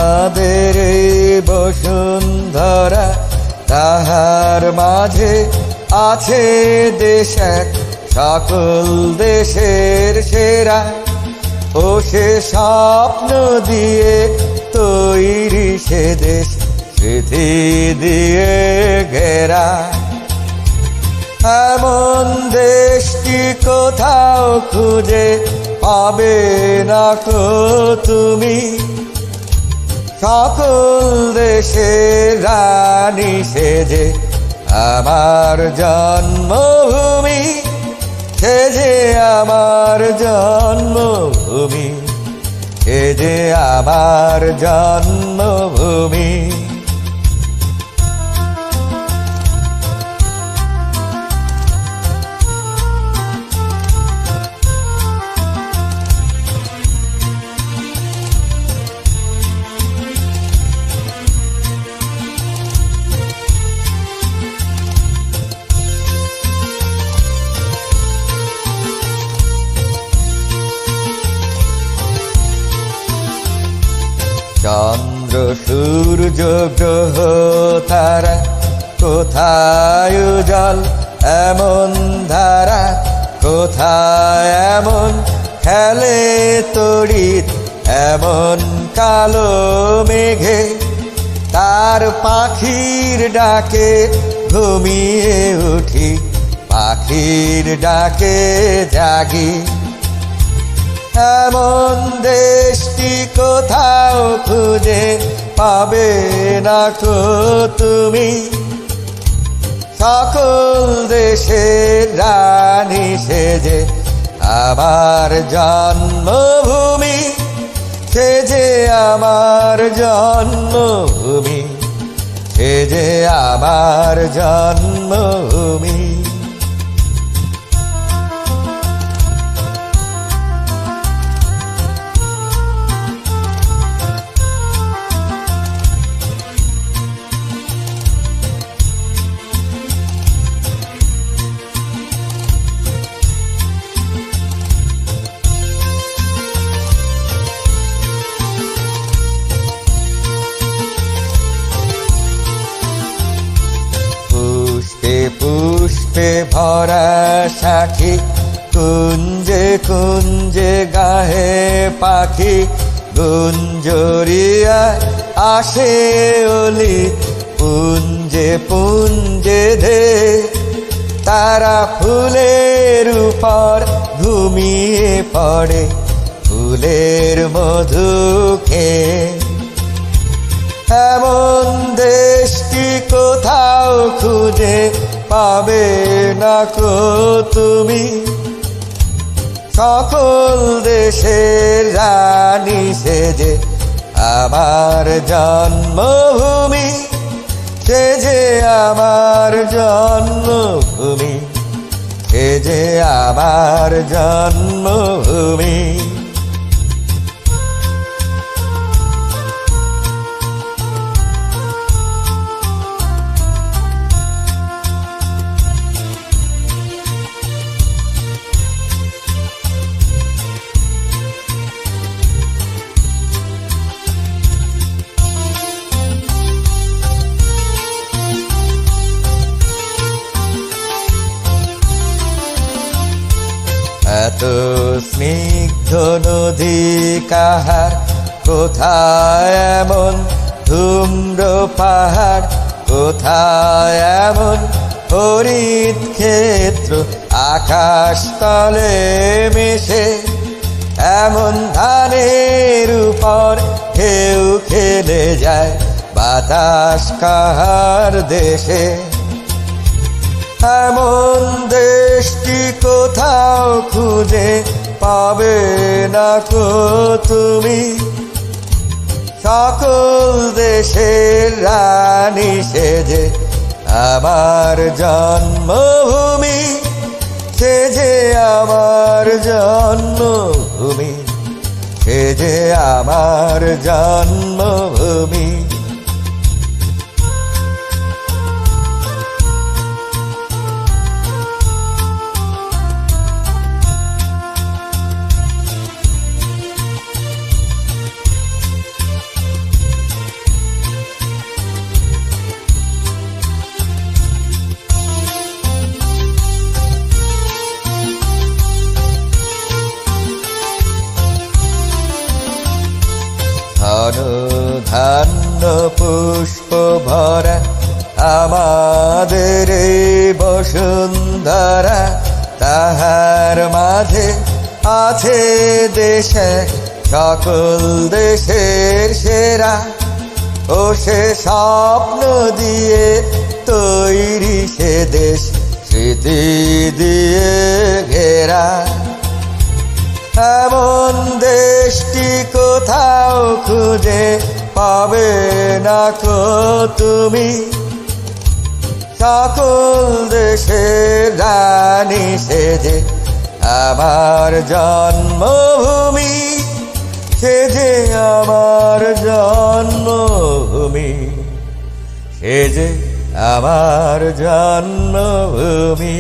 আমাদের এই বসুন্ধরা, তাহার মাঝে আছে দেশ এক, সকল দেশের সেরা। ও সে স্বপ্ন দিয়ে তৈরি সে দেশ, স্মৃতি দিয়ে ঘেরা। এমন দেশটি কোথাও খুঁজে পাবে না কো তুমি, সকল দেশের রানী সেজে আমার জন্মভূমি, সেজে আমার জন্মভূমি, সেজে আমার জন্মভূমি। চন্দ্র সূর্য গ্রহ তারা, কোথায় জল এমন ধারা, কোথায় এমন খেলে তড়িৎ এমন কালো মেঘে। তার পাখির ডাকে ঘুমিয়ে উঠি, পাখির ডাকে জাগি। এমন দেশটি কোথাও খুঁজে পাবে না কো তুমি, সকল দেশের রানী সেজে আমার জন্মভূমি, সেজে আমার জন্মভূমি, সেজে আমার জন্মভূমি। পুষ্পে ভরা সাথী, কুঞ্জে কুঞ্জে গাহে পাখি। গুঞ্জরিয়া আসে অলি, পুঞ্জে পুঞ্জে ধে। তারা ফুলের উপর ঘুমিয়ে পড়ে, ফুলের মধু খেয়ে। এমন দেশটি কোথাও খুঁজে পাবে না কো তুমি, সকল দেশের রানী সেজে আমার জন্মভূমি, সেজে আমার জন্মভূমি, সেজে আমার জন্মভূমি। এত স্নিগ্ধ নদী কাহার, কোথায় এমন ধূম্র পাহাড়, কোথায় এমন হরিত ক্ষেত্র আকাশ তলে মিশে। এমন ধানের উপর ঢেউ খেলে যায়, বাতাস কাহার দেশে। এমন দেশটি কোথাও খুঁজে পাবে না কো তুমি, সকল দেশের রানী সেজে আমার জন্মভূমি, সেজে আমার জন্মভূমি, সেজে আমার জন্মভূমি। ধান্য পুষ্প ভরা আমাদের এই বসুন্ধরা, তাহার মাঝে আছে দেশে সকল দেশের সেরা। ও সে স্বপ্ন দিয়ে তৈরি সে দেশ, স্মৃতি দিয়ে ঘেরা। এমন দেশটি কোথাও খুঁজে পাবে না কো তুমি, সকল দেশের রানী সেজে আমার জন্মভূমি, সেজে আমার জন্মভূমি, সেজে আমার জন্মভূমি।